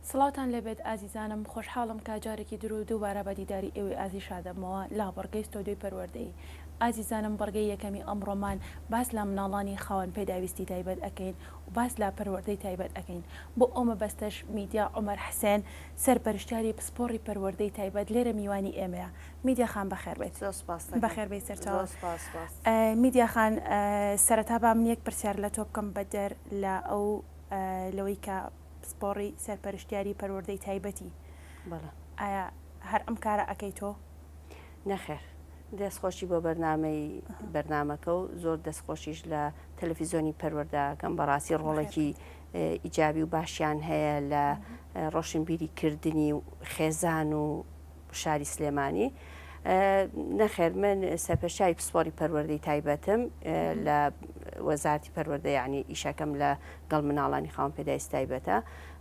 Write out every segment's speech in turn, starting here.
سڵاتان لەبێت ئازیزانم خۆشحاڵم کاجارێکی درو دووبارە بە دیداری ئێوەی ئازی شادەمەوە لا بەڕگەی ستۆدیۆی پەروەردەی ئازیزانم بەڕگەی یەکەمی ئەمڕۆمان باس لە مناڵانی خاوەن پێداویستی تایبەت ئەەکەین و باس لە پەروەردەی تایبەت ئەەکەین بۆ ئەومە بەستەش میدیا عومەر حسێن سەرپەرشتیاری پسپۆڕی پەروەردەی تایبەت لێرە میوانی ئێمەیە میدیا خان بەخێر بێت بەخێر سەرچاو میدیا خان سەرەتا بام یەک پرسیار لە تۆ بکەم بەدەر لە ئەو لەوەی کە سپۆڕی سەرپەرشتیاری پەروەردەی تایبەتی ئایا هەر ئەم کارە ئەەکەی تۆ؟ نەخێر دەستخۆشی بۆ بەرنامەکە و زۆر دەستخۆشیش لە تەلەڤیزۆنی پەروەردەکەم بەڕاستی ڕۆڵێکی ئیجابی و باشیان هەیە لە ڕۆشنبیریکردنی و خێزان و شاری سلێمانی. نەخێر من سەرپەرشتیاری پسپۆڕی پەروەردەی تایبەتم لە وەزارەتی پەروەردە یعنی ئیشەکەم لە گەڵ مناڵانی خاوەن پێداویستی تایبەتە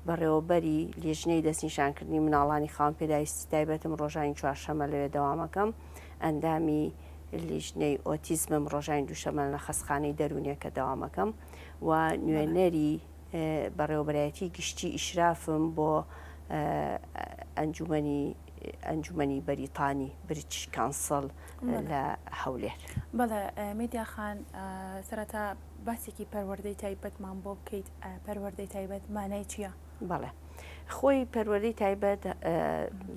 بەڕێوەبەری لێژنەی دەستنیشانکردنی مناڵانی خاوەن پێداویستی تایبەتم ڕۆژانی چوارشەمە لەوێ دەوامەکەم ئەندامی لیژنەی ئۆتیزمم ڕۆژانی دووشەمە لە خەستخانەی دەرونیەکە دەوامەکەم و نوێنەری بەڕێوەبەرایەتی گشتی ئیشرافم بۆ ئەنجومەنی بەریتانی بریتیش کانسڵ لە هەولێر. بەڵێ میدیا خان سەرەتا باسێکی پەروەردەی تایبەتمان بۆ بکەیت. پەروەردەی تایبەت مانای چییە؟ بەڵێ خۆی پەروەردەی تایبەت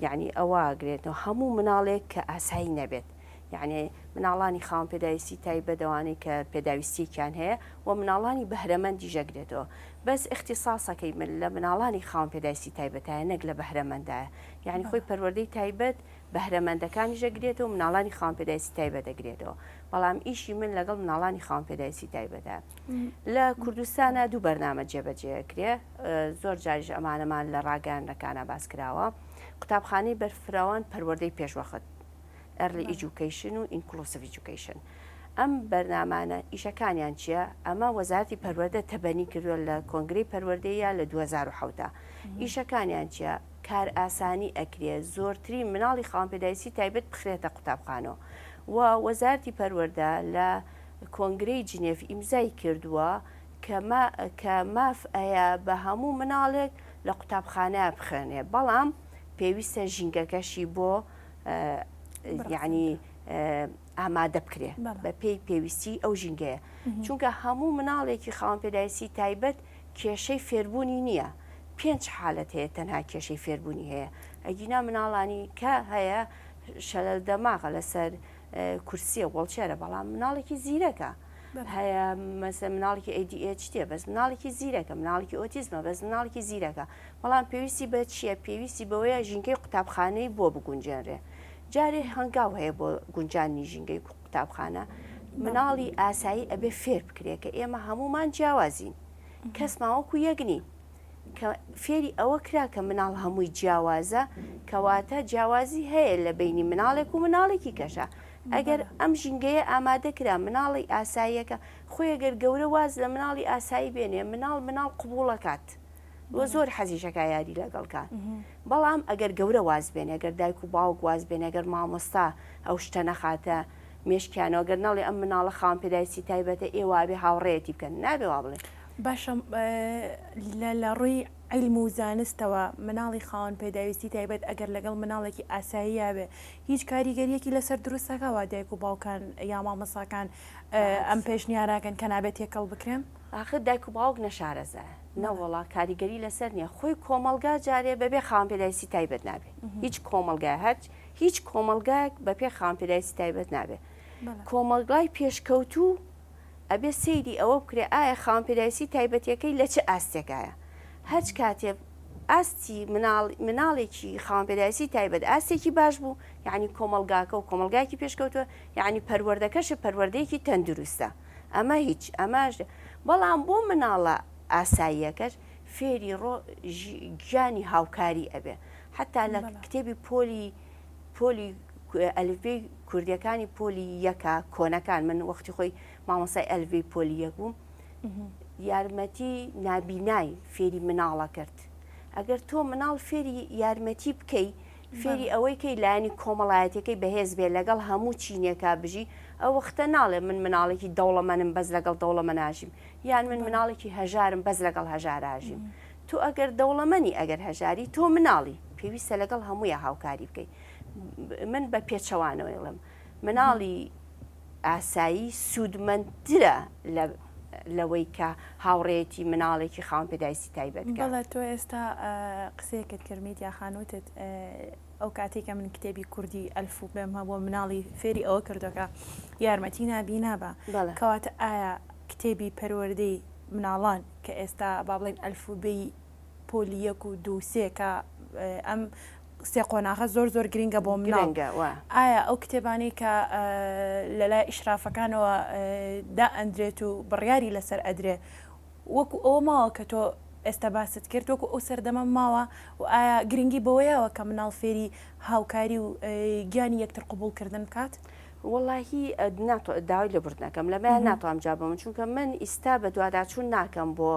یعنی ئەوە گرێتەوە هەموو مناڵێک کە ئاسایی نەبێت، یعنی مناڵانی خاوەن پێداویستی تایبەت ئەوانەی کە پێداویستییان هەیە و مناڵانی بەهرەمەندی ژەگرێتەوە. بەس اختصاسەکەی من لە مناڵانی خاوەن پێداویستی تایبەتایە نەک لە بەهرەمەندایە، یعنی خۆی پەروەردەی تایبەت بەهرەمەندەکانی ژەگرێتەوە و مناڵانی خاوەن پێداویستی تایبەت دەگرێتەوە. بەڵام ئیشی من لەگەڵ مناڵانی خاوەن پێداویستی تایبەتە. لە کوردستانە دوو بەرنامە جێبەجێکرێ، زۆر جاریش ئەمانەمان لە ڕاگەیاندنەکانە باس کراوە. قوتابخانەی بەرفراوان پەروەردەی پێشوەخت Early Education و Inclusive Education. ئەم بەرنامانە ئیشەکانیان چییە؟ ئەمە وەزارەتی پەروەردە تەبەنی کردووە لە کۆنگرەی پەروەردەیە لە 2010. ئیشەکانیان چییە؟ کار ئاسانی ئەکرێ زۆرترین مناڵی خاوەن پێداویستی تایبەت بخرێتە قوتابخانەوە و وەزارەتی پەروەردە لە کۆنگرەی جنێڤ ئیمزای کردووە کە ماف ئەیە بە هەموو مناڵێک لە قوتابخانە بخێنێ، بەڵام پێویستە ژینگەکەشی بۆ یعنی ئامادە بکرێ بە پێی پێویستی ئەو ژینگەیە، چونکە هەموو مناڵێکی خاوەن پێداویستی تایبەت کێشەی فێربوونی نییە. 5 حالەت هەیە تەنها کێشەی فێربوونی هەیە. ئەگینا مناڵانی کە هەیە شەلەل دەماغە لەسەر کورسیە وەڵچێرە، بەڵام مناڵێکی زیرەکە هەیە، مەسە مناڵێکی ADHD بەس مناڵێکی زیرەکە، مناڵێکی ئۆتیزمە بەس مناڵێکی زیرەکە، بەڵام پێویستی بە چییە؟ پێویستی بەوەیە ژینگەی قوتابخانەی بۆ بگونجێنرێ. جارێ هەنگاو هەیە بۆ گونجانی ژینگەی قوتابخانە، مناڵی ئاسایی ئەبێ فێر بکرێ کە ئێمە هەمومان جیاوازین، کەس ماوەکو یەکنی کە فێری ئەوە کرا کە مناڵ هەمووی جیاوازە، کەواتە جیاوازی هەیە لە بینی مناڵێک و مناڵێکی کەشە. ئەگەر ئەم ژینگەیە ئامادە کرا مناڵی ئاساییەکە خۆی ئەگەر گەورە واز لە مناڵی ئاسایی بێنێ مناڵ قبوڵەکات وە زۆر حەزیشەکە یاری لەگەڵکان، بەڵام ئەگەر گەورە واز بێنێ، ئەگەر دایک و باوک واز بێنێ، ئەگەر مامۆستا ئەو شتە نەخاتە مێشکیانەوە، گەر نەڵێ ئەم مناڵە خاوەن پێداویستی تایبەتە ئێوە بێ هاوڕێیەتی بکەن، نابێ وا بڵێ. باشە لە ڕووی عیلم و زانستەوە مناڵی خاوەن پێداویستی تایبەت ئەگەر لەگەڵ مناڵێکی ئاسایی یابێ هیچ کاریگەریەکی لەسەر دروستەکەەوە دایک و باوکان یا مامەساکان ئەم پێشنیاراکەن کە نابێت تێکەڵ بکرێن؟ ئاخر دایک و باوک نەشارەزە نەوەڵا کاریگەری لەسەر نییە. خۆی کۆمەلگا جارێ بەبێ خاوەن پێداویستی تایبەت نابێت، هیچ کۆمەلگای هیچ کۆمەلگایەک بەپێ خاوەن پێداویستی تایبەت نابێت. کۆمەلگای پێشکەوتوو ئەبێ سەیری ئەوە بکرێ ئایا خاوەن پێداویستی تایبەتیەکەی لە چ ئاستێکایە. هەچ کاتێ ئاستی مناڵێکی خاوەن پێداویستی تایبەت ئاستێکی باش بوو، یعنی کۆمەلگاکە و کۆمەلگایکی پێشکەوتووە، یعنی پەروەردەکەشە پەروەردەیەکی تەندروستە. ئەمە هیچ ئەماش، بەڵام بۆ مناڵە ئاساییەکەش فێری گیانی هاوکاری ئەبێ. حتا لە کتێبی پۆلی ئەلفبەی کوردیەکانی پۆلی یەکە کۆنەکان، من وەختی خۆی مامۆسای ئەلفبەی پۆلی یەک بووم، یارمەتی نابینای فێری مناڵە کرد. ئەگەر تۆ مناڵ فێری یارمەتی بکەی، فێری ئەوەی کەی لایەنی کۆمەڵایەتەکەی بەهێز بێ لەگەڵ هەموو چینێکا بژی، ئەو وەختە ناڵێ من مناڵێکی دەوڵەمەندم بەس لەگەڵ دەوڵەمەند ئاژیم، یان من مناڵێکی هەژارم بەس لەگەڵ هەژار ئاژیم. تۆ ئەگەر دەوڵەمەنی ئەگەر هەژاری تۆ مناڵی پێویستە لەگەڵ هەموویە هاوکاری بکەیت. من بە پێچەوانەوەڵم مناڵی ئاسایی سوودمەندترە لەوەی کە هاوڕێتی مناڵێکی خاوەن پێداویستی تایبەت بکات. بەڵێ تۆ ئێستا قسەیەکت کردیت یا خانوتت ئەو کاتێکە من کتێبی کوردی ئەلف و بێم هەبووە مناڵی فێری ئەوە کردەکە یارمەتی نابینا بە کەواتە ئایا کتێبی پەروەردەی مناڵان کە ئێستا با بڵێن ئەلف و بێی پۆلی 1 و 2 3 کە ئەم سێ قۆناغە زۆر گرنگە بۆ مناڵ ئایا ئەو کتێبانەی کە لەلای ئیشرافەکانەوە دا ئەندرێت و بڕیاری لەسەر ئەدرێ وەکو ئەوە ماوە کە تۆ ئێستا باست کرد وەکو ئەو سەردەمە ماوە و ئایا گرنگی بەوەیەوە کە مناڵ فێری هاوکاری و گیانی یەکتر قبولکردن بکات؟ وەڵاهی داوای لە برد نەکەم لەمایان ناتوانم جابم چونکە من ئیستا بە دوواداچوون ناکەم بۆ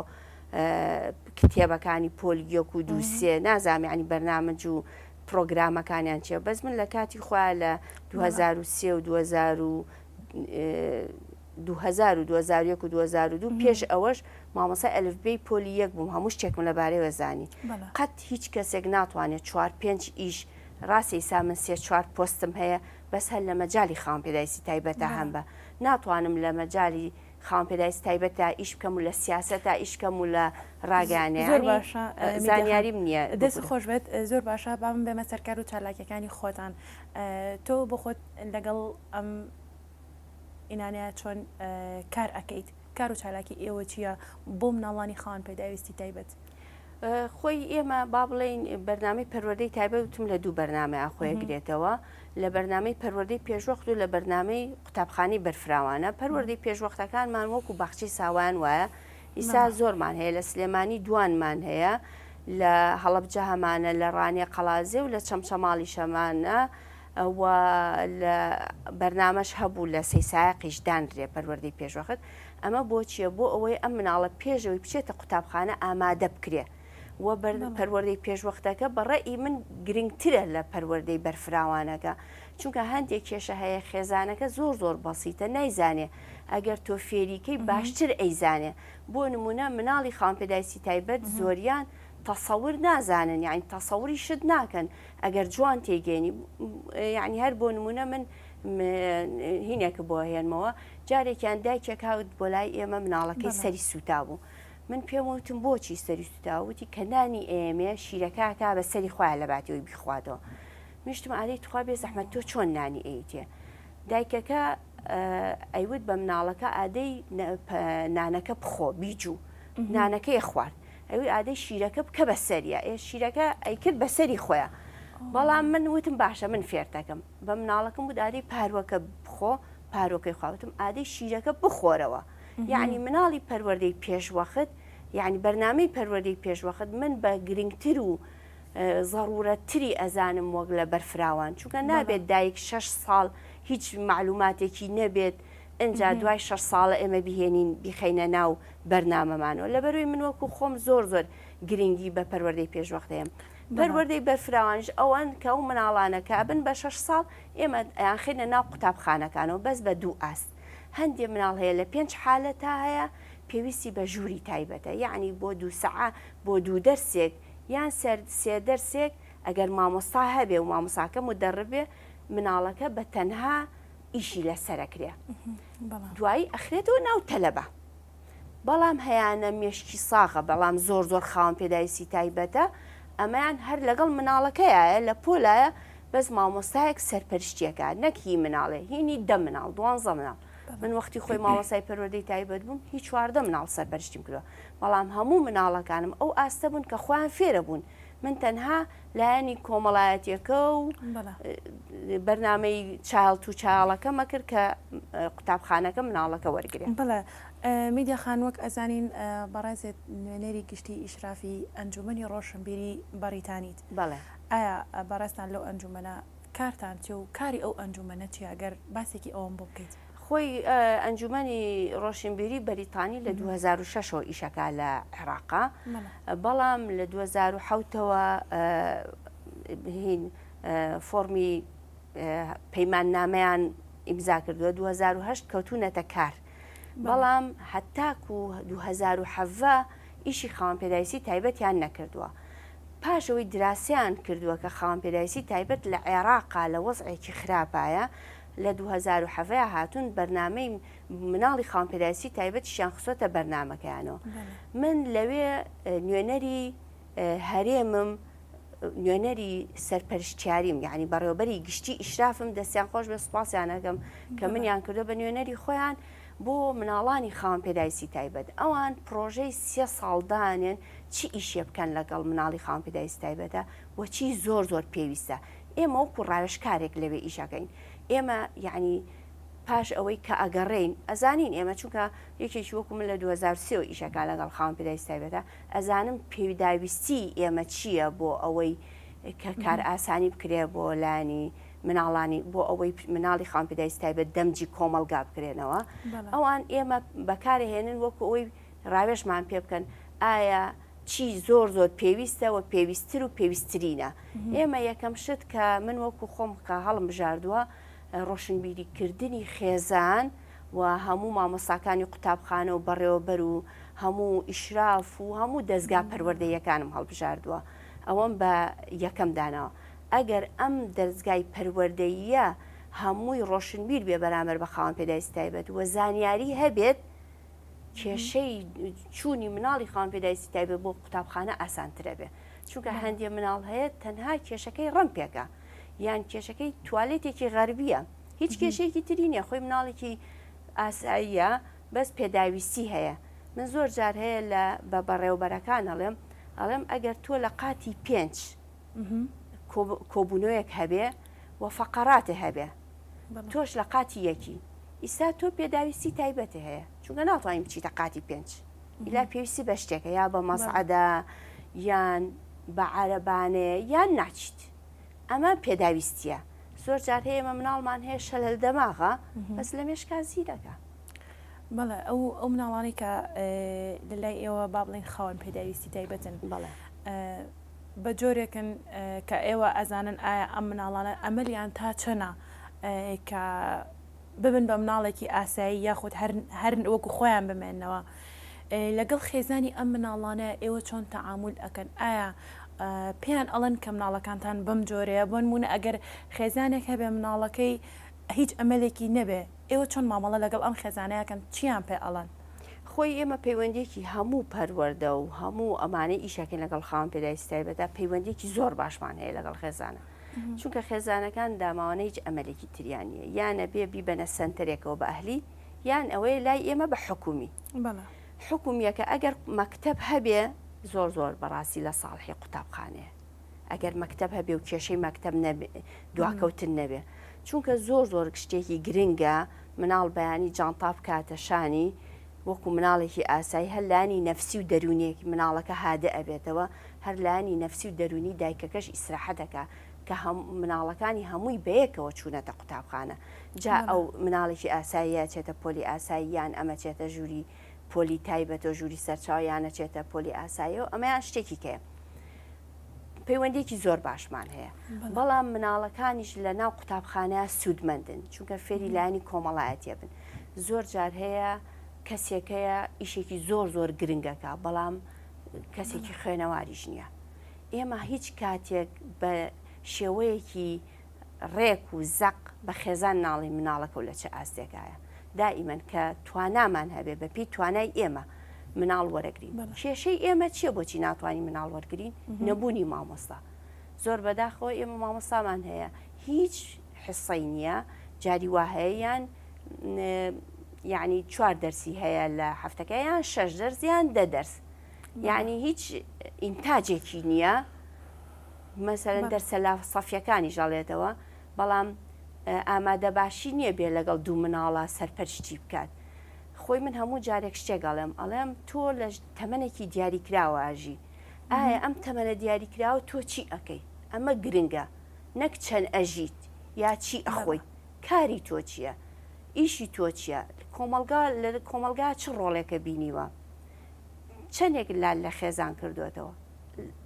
کتێبەکانی پۆلی 1 و 2 3 نازانم ینی بەرنامەج و پرۆگرامەکانیان چیە بەس من لە کاتی خوا لە 2003 و 2001 و 2002 پێش ئەوەش مامۆستا ئەلفبەی پۆلی 1 بووم هەموو شتێکم لەبارەیەوە زانی قەت هیچ کەسێک ناتوانێت 4-5 ئیش ڕاستی ئێستا من 3-4 پۆستم هەیە بەس هەر لە مەجای خاوەن پێداویستی تایبەتە هەم بە ناتوانم لە مەجای خاوەن پێداویستی تایبەتە ئیش بکەم و لە سیاسەتە ئیش بکەم و لە ڕاگەیانێ زۆر باشە زانیاریم نییە دەست خۆش بێت زۆر باشە بام بێمە سەرکار و چالاکیەکانی خۆتان تۆ بۆ خۆت لەگەڵ ئەم ئینانەیە چۆن کار ئەەکەیت کار و چالاکی ئێوە چییە بۆ مناڵانی خاوەن پێداویستی تایبەت؟ خۆی ئێمە با بڵێن بەرنامەی پەروەردەی تایبەت وتم لە 2 بەرنامە خۆیە گرێتەوە لە بەرنامەی پەروەردەی پێشوەخت و لە بەرنامەی قوتابخانەی بەرفراوانە پەروەردەی پێشوەختەکانمان وەکو باخچەی ساوایان وایە ئیسا زۆرمان هەیە لە سلێمانی دوانمان هەیە لە هەڵەبجە هەمانە لە ڕانیە قەڵازێ و لە چەمچەماڵی شەمانە و لە بەرنامەش هەبوو لە سەیسایقیش دانرێ پەروەردەی پێشوەخت ئەمە بۆچیە بۆ ئەوەی ئەم مناڵە پێشەوەی بچێتە قوتابخانە ئامادە بکرێ و پەروەردەی پێشوەختەکە بەڕێی من گرنگترە لە پەروەردەی بەرفراوانەکە چونکە هەندێک کێشە هەیە خێزانەکە زۆر بەسیتە نایزانێ ئەگەر تۆ فێریکەی باشتر ئەیزانێ بۆ نمونە مناڵی خاوەن پێداویستی تایبەت زۆریان تەسەور نازانن یعنی تەسەوری شت ناکەن ئەگەر جوان تێگەێنی یعنی هەر بۆ نمونە من هینێکە بۆ هێنمەوە جارێکیان دایکێک هاوت بۆ لای ئێمە مناڵەکەی سەری سوتا بوو من پێم وتم بۆچی سەری سوتاوتی کە نانی ئێمێ شیرەکەکە بە سەری خۆیان لە باتیەوەی بیخواتەوە میشتم ئادەی توخوا بێ زەحمەت تۆ چۆن نانی ئەیتێ دایکەکە ئەیوت بە مناڵەکە ئادەی نانەکە بخۆ بیجوو نانەکەی خوارد ئەوی ئادەی شیرەکە بکە بە سەریە شیرەکە ئەیکرد بە سەری خۆیان بەڵام من وتم باشە من فێرتەکەم بە مناڵەکەم بود ئادەی پارۆکە بخۆ پارۆکەی خواوتم ئادەی شیرەکە بخۆرەوە یعنی مناڵی پەروەردەی پێشوەخت یعنی بەرنامەی پەروەردەی پێشوەخت من بە گرنگتر و ضرورەتتری ئەزانم وەک لە بەرفراوان چونکە نابێت دایک 6 ساڵ هیچ معلوماتێکی نەبێت ئەجا دوای 6 ساڵە ئێمە بهێنین بیخەینە ناو بەرنامەمانەوە لەبەرەوەی من وەکو خۆم زۆر گرنگی بە پەروەردەی پێشوەختەیەم پەروەردەی بەرفراوانش ئەوان کە ئەو مناڵانەکە بن بە 6 ساڵ ئێمە ئەیانخێنە ناو قوتابخانەکانەوە بەس بە 2 ئاست هەندێک مناڵ هەیە لە 5 حالەتە هەیە پێویستی بە ژووری تایبەتە یعنی بۆ 2 سەعە بۆ 2 دەرسێک یان سێ دەرسێک ئەگەر مامۆستا هەبێ و مامۆساکە مدەڕبێ مناڵەکە بە تەنها ئیشی لەسەرەکرێ دوایی ئەخرێتەوە ناو تەلەبە بەڵام هەیەە مێشکی ساغە بەڵام زۆر خاوەن پێداویستی تایبەتە ئەمەیان هەر لەگەڵ مناڵەکەیە لە پۆلایە بەس مامۆستایەک سەرپەرشتیەکە نەکی مناڵێ هینی 10 مناڵ 12 مناڵ من وەختی خۆی مامۆسای پەروەردەی تایبەت بووم هیچ 14 مناڵ سەرپەرشتیم کردووە بەڵام هەموو مناڵەکانم ئەو ئاستە بوون کە خۆیان فێرە بوون من تەنها لایەنی کۆمەڵایەتیەکە و بەرنامەی چاڵ و چاڵەکەمە کرد کە قوتابخانەکە مناڵەکە وەرگێ بڵێ میدیا خانوەک ئەزانین بەڕێزێت نوێنەری گشتی ئیشرافی ئەنجومەنی ڕۆشنبیری بەریتانیت بەڵێ ئایا بەڕێستان لەو ئەنجومەنە کارتان چێ و کاری ئەو ئەنجومەنە چی ئەگەر باسێکی ئەوم بۆ بکەیت خۆی ئەنجومەنی ڕۆشنبیری بەریتانی لە 2006ەوە ئیشەکە لە عێراقا بەڵام لە 2007ەوە هین فۆرمی پەیماننامەیان ئیمزا کردووە 2008 کەوتونەتە کار بەڵام هەتاکو 2007 ئیشی خاوەن پێداویستی تایبەتیان نەکردووە. پاشەوەی دراسیان کردووە کە خاوەن پێداویستی تایبەت لە عێراقا لە وەزعێکی خراپایە لە 2007 هاتوون بەرنامەی مناڵی خاوەن پێداویستی تایبەتیشیان خستۆتە بەرنامەکەیانەوە. من لەوێ نوێنەری هەرێمم نوێنەری سەرپەرشتیاریم یعنی بەڕێوەبەری گشتی ئیشرافم دەستیان خۆش بە سوپاسیانەکەم کە منیان کردو بە نوێنەری خۆیان بۆ مناڵانی خاوەن پێداویستی تایبەت. ئەوان پرۆژەی 3 ساڵدانێن چی ئیشێ بکەن لەگەڵ مناڵی خاوەن پێداویستی تایبەتە و چی زۆر پێویستە. ئێمە وەکو ڕاوێژکارێک لەوێ ئیشەکەین. ئێمە یعنی پاش ئەوەی کە ئەگەڕێین ئەزانین ئێمە چونکە یەکێکی وەکو من لە 2023 ئیشەکان لەگەڵ خاوەن پێداویستی تایبەتە ئەزانم پێویداویستی ئێمە چییە بۆ ئەوەی کە کار ئاسانی بکرێ بۆ لانی مناڵانی بۆ ئەوەی مناڵی خاوەن پێداویستی تایبەت دەمجی کۆمەلگا بکرێنەوە. ئەوان ئێمە بەکارهێنن وەکو ئەوەی ڕاوێژمان پێ بکەن ئایا چی زۆر پێویستە و پێویستتر و پێویستترینە. ئێمە یەکەم شت کە من وەکو خۆم کە هەڵم بژاردووە ڕۆشنبیریکردنی خێزان و هەموو مامۆستاکانی قوتابخانە و بەڕێوەبەر و هەموو ئیشراف و هەموو دەستگا پەروەردەیەکانم هەڵبژاردووە. ئەوەم بە یەکەم داناوە. ئەگەر ئەم دەستگای پەروەردەییە هەمووی ڕۆشنبیر بێ بەرامبەر بە خاوەن پێداویستی تایبەت و زانیاری هەبێت کێشەی چوونی مناڵی خاوەن پێداویستی تایبەت بۆ قوتابخانە ئاسانترە بێ. چونکە هەندێک مناڵ هەیە تەنها کێشەکەی ڕەمپێکە یان کێشەکەی توالێتێکی غەربیە هیچ کێشەیەکی تری نییە خۆی مناڵێکی ئاساییە بەس پێداویستی هەیە. من زۆر جار هەیە لە بە بەڕێوەبەرەکان ئەڵێم ئەگەر تۆ لە قاتی 5 کۆبوونەوەیەک هەبێ و فەقەراتە هەبێ تۆش لە قاتی 1 ئیستا تۆ پێداویستی تایبەتە هەیە چونکە ناتوانین بچیتە قاتی 5 ئیلا پێویستی بە شتێکە یا بە مەسعەدە یان بە عەرەبانێ یان ناچیت. ئەمە پێداویستیە. زۆر جار هەیە ئێمە مناڵمان هەیە شەلل دەماغە بەس لە مێشکا زیرەکە. بەڵێ ئەو مناڵانی کە لە لای ئێوە با بڵێن خاوەن پێداویستی تایبەتن بەڵێ بە جۆرێکن کە ئێوە ئەزانن ئایا ئەم مناڵانە ئەمەلیان تا چەنە کە ببن بە مناڵێکی ئاسایی یاخود هەر وەکو خۆیان بمێنەوە لەگەڵ خێزانی ئەم مناڵانە ئێوە چۆن تەعامل ئەکەن ئایا پێیان ئەڵەن کە مناڵەکانتان بەم جۆرەیە بۆ نمونە ئەگەر خێزانێک هەبێ مناڵەکەی هیچ ئەمەلێکی نەبێ ئێوە چۆن مامەڵە لەگەڵ ئەم خێزانەیەکەن چیان پێ ئەڵەن؟ خۆی ئێمە پەیوەندێکی هەموو پەروەردە و هەموو ئەمانەی ئیشەکەن لەگەڵ خاوەن پێداویستی تایبەتە پەیوەندێکی زۆر باشمان هەیە لەگەڵ خێزانە چونکە خێزانەکان داماوانە هیچ ئەمەلێکی تریان نیە یانە بێ بیبەنە سنتەرێکەوە بە ئەهلی یان ئەوەی لای ئێمە بە حکومی حکومیەکە ئەگەر مەکتەب هەبێ زۆر بەڕاستی لە ساڵحی قوتابخانەیە ئەگەر مەکتەب هەبێ و کێشەی مەکتەب دواکەوتن نەبێ چونکە زۆر شتێکی گرنگە مناڵ بەیانی جانتا بکاتە شانی وەکو مناڵێکی ئاسایی هەر لانی نەفسی و دەرونیەکی مناڵەکە هادە ئەبێتەوە هەر لانی نەفسی و دەرونی دایکەکەش ئیسراحەتەکە کە مناڵەکانی هەمووی بەیەکەوە چوونەتە قوتابخانە جا ئەو مناڵێکی ئاساییە چێتە پۆلی ئاساییان ئەمە چێتە ژووری پۆلی تایبەتەوە ژووری سەرچاویانە چێتە پۆلی ئاساییەوە ئەمەیان شتێکی کەیە پەیوەندێکی زۆر باشمان هەیە بەڵام مناڵەکانیش لە ناو قوتابخانەیە سوودمەندن چونکە فێری لایانی کۆمەڵایەتیە بن زۆر جار هەیە کەسێکەیە ئیشێکی زۆر گرنگەکە بەڵام کەسێکی خوێنەواریش نییە ئێمە هیچ کاتێک بە شێوەیەکی ڕێک و زەق بە خێزان ناڵی مناڵەکە و لە چه ئاستێکایە دائیمەن کە توانامان هەبێ بە پێی توانای ئێمە مناڵ وەرەگرین کێشەی ئێمە چییە بۆچی ناتوانین مناڵ وەرگرین نەبوونی مامۆستا زۆر بەداخەوە ئێمە مامۆستامان هەیە هیچ حسەی نییە جاری وا هەیە یان یعنی 4 دەرسی هەیە لە هەفتەکە یان 6 دەرس یان 10 دەرس یعنی هیچ ئینتاجێکی نییە مەسەرەن دەرسە لە سەفیەکانی ژەڵێتەوە بەڵام ئامادە باشی نییە بێ لەگەڵ دوو مناڵە سەرپەرشتی بکات خۆی من هەموو جارێک شتێک ئەڵێم تۆ لە تەمەنێکی دیاریکراوە ئاژی ئایا ئەم تەمەنە دیاریکراوە تۆ چی ئەەکەی ئەمە گرنگە نەک چەند ئەژیت یا چی ئەخۆی کاری تۆ چییە ئیشی تۆ چییە کۆمەلگا چ ڕۆڵێکە بینیوە چەندێک لە خێزان کردوێتەوە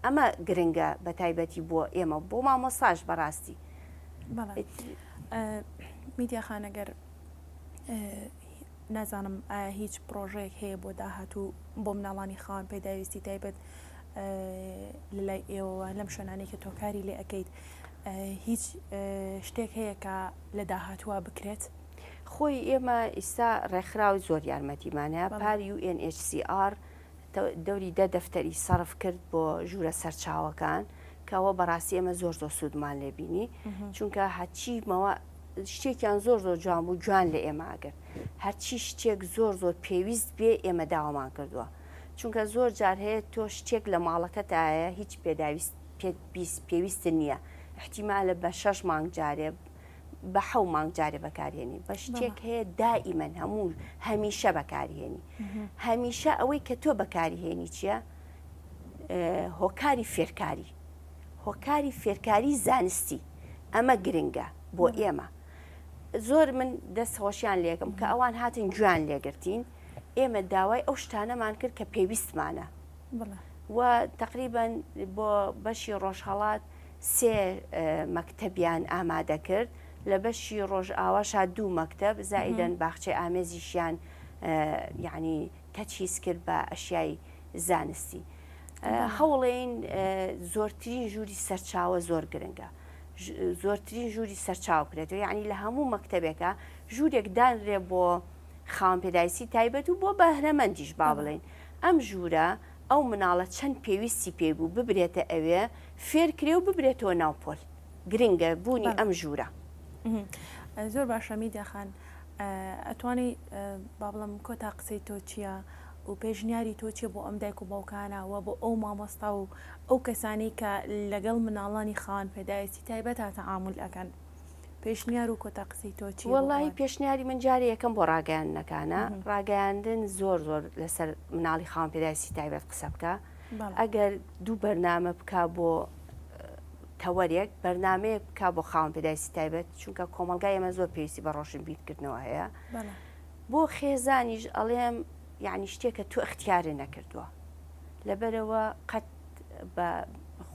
ئەمە گرنگە بە تایبەتی بۆ ئێمە بۆ مامۆستاژ بەڕاستی میدیا خانەگەر نازانم هیچ پرۆژەیەک هەیە بۆ داهاتوو بۆ مناڵانی خاوەن پێداویستی تایبەت لەلای ئێوە لەم شوێنانەی کە تۆکاری لێ ئەەکەیت هیچ شتێک هەیە کە لە داهاتووە بکرێت؟ خۆی ئێمە ئێستا ڕێکخراوی زۆر یارمەتیمانەیە پاری UNHCR دەوری دەفتەری سەرف کرد بۆ ژوورە سەرچاوەکان کەەوە بەڕاستی ئێمە زۆر سوودمان لێبینی چونکە هەچیمەوە شتێکیان زۆر جوان بوو جوان لە ئێمە ئەگەر هەرچی شتێک زۆر پێویست بێ ئێمە داوامان کردووە چونکە زۆر جار هەیە تۆ شتێک لە ماڵەکەتایە هیچ پێویستە نییە احتیمالە بە 6 مانگ جارێ بە 7 مانگ جارێ بەکارهێنی بە شتێک هەیە دائیمەن هەموو هەمیشە بەکارهێنی هەمیشە ئەوەی کە تۆ بەکارهێنی چییە؟ هۆکاری فێرکاری هۆکاری فێرکاری زانستی ئەمە گرنگە بۆ ئێمە زۆر من دەستخۆشیان لێکم کە ئەوان هاتن گویان لێگرتین ئێمە داوای ئەو شتانەمان کرد کە پێویستمانە و تقریبان بۆ بەشی ڕۆژهەڵات 3 مەکتەبیان ئامادە کرد لە بەشی ڕۆژ ئاواشا 2 مەکتەب زائیدەن باخچەی ئامێزیشیان یعنی تەچیز کرد بە ئەشیای زانستی هەوڵێن زۆرترین ژووری سەرچاوە زۆر گرنگە زۆرترین ژووری سەرچاو کرێتەوە یعنی لە هەموو مەکتەبێکە ژوورێک دانرێ بۆ خاوەن پێداویستی تایبەت و بۆ بەهرەمەندیش با بڵێن ئەم ژوورە ئەو مناڵە چەند پێویستی پێبوو ببرێتە ئەوێ فێرکرێ و ببرێتەوە ناوپۆل گرنگە بوونی ئەم ژوورە زۆر باشە میدیاخان ئەتوانی با بڵم کۆتا قسەی تۆ چییە و پێشنیاری تۆ چیە بۆ ئەم دایک و باوکانەوە بۆ ئەو مامۆستا و ئەو کەسانی کە لەگەڵ مناڵانی خاوەن پێداویستی تایبەت تەعامل ئەکەن پێشنیار و کۆتا قسەی تۆ چی؟ وەڵی پێشنیاری من جارێ یەکەم بۆ ڕاگەیاندنەکانە ڕاگەیاندن زۆر لەسەر مناڵی خاوەن پێداویستی تایبەت قسە بکە ئەگەر 2 بەرنامە بکە بۆ تەوەرێک بەرنمەیەک بکە بۆ خاوەن پێداویستی تایبەت چونکە کۆمەلگای ئێمە زۆر پێویستی بە ڕۆشن بیرکردنەوە هەیە بۆ خێزانیش ئەڵێم یعنی شتێکە تو اختیارێ نەکردووە لەبەرەوە قەت بە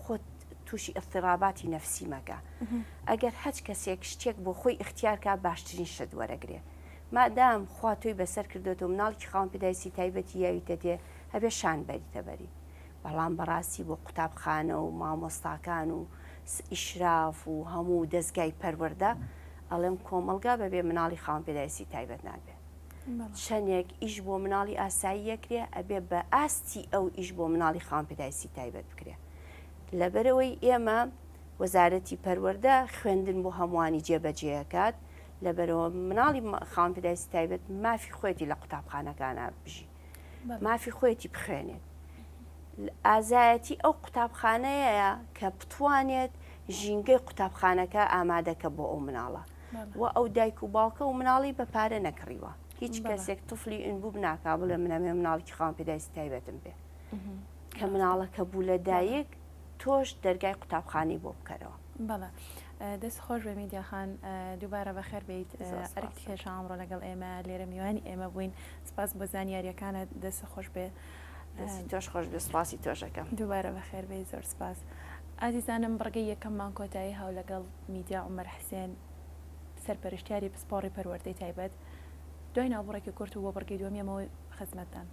خۆت تووشی ئەضطراباتی نەفسی مەکە ئەگەر هەچ کەسێک شتێک بۆ خۆی اختیارکە باشترین شت وەرەگرێ مادام خوا تۆی بەسەر کردوێتەوە مناڵی خاوەن پێداویستی تایبەتی یاویتە تێ هەبێ شان بەریتەبەری بەڵام بەڕاستی بۆ قوتابخانە و مامۆستاکان و ئیشراف و هەموو دەستگای پەروەردە ئەڵێم کۆمەلگا بەبێ مناڵی خاوەن پێداویستی تایبەت نابێت چەندێک ئیش بۆ مناڵی ئاسایی یەکرێ ئەبێ بە ئاستی ئەو ئیش بۆ مناڵی خاوەن پێداویستی تایبەت بکرێ لەبەرەوەی ئێمە وەزارەتی پەروەردە خوێندن بۆ هەمووانی جێبەجێەکات لەبەرەوە مناڵی خاوەن پێداویستی تایبەت مافی خۆیەتی لە قوتابخانەکانە بژی مافی خۆیەتی بخوێنێت ئازایەتی ئەو قوتابخانەیە کە بتوانێت ژینگەی قوتابخانەکە ئامادەکە بۆ ئەو مناڵە و ئەو دایک و باوکە و مناڵی بەپارە نەکڕیوە هیچ کەسێک توفلی ئینبوو بناکا بڵێ منەمێ مناڵی خاوەن پێداویستی تایبەتم بێ کە مناڵەکە بوو لە دایک تۆش دەرگای قوتابخانی بۆ بکەرەوە بەڵێ دەست خۆش بە میدیاخان دووبارە بەخێر بێیت ئەرکتی کێشە ئەمڕۆ لەگەڵ ئێمە لێرە میوانی ئێمە بووین سپاس بۆ زانیاریەکانە دەست خۆش بێ تۆش خۆش بێ سپاسی تۆشەکەم دووبارە بەخێر بێ زۆر سپاس ئازیزانم بڕگەی یەکەممان کۆتایی هاو لەگەڵ میدیا عومەر حسێن سەرپەرشتیاری پسپۆڕی پەروەردەی تایبەت دوای ناوبڕێکی کورت و بۆ بڕگەی دووەمیەمەوە خزمەتتان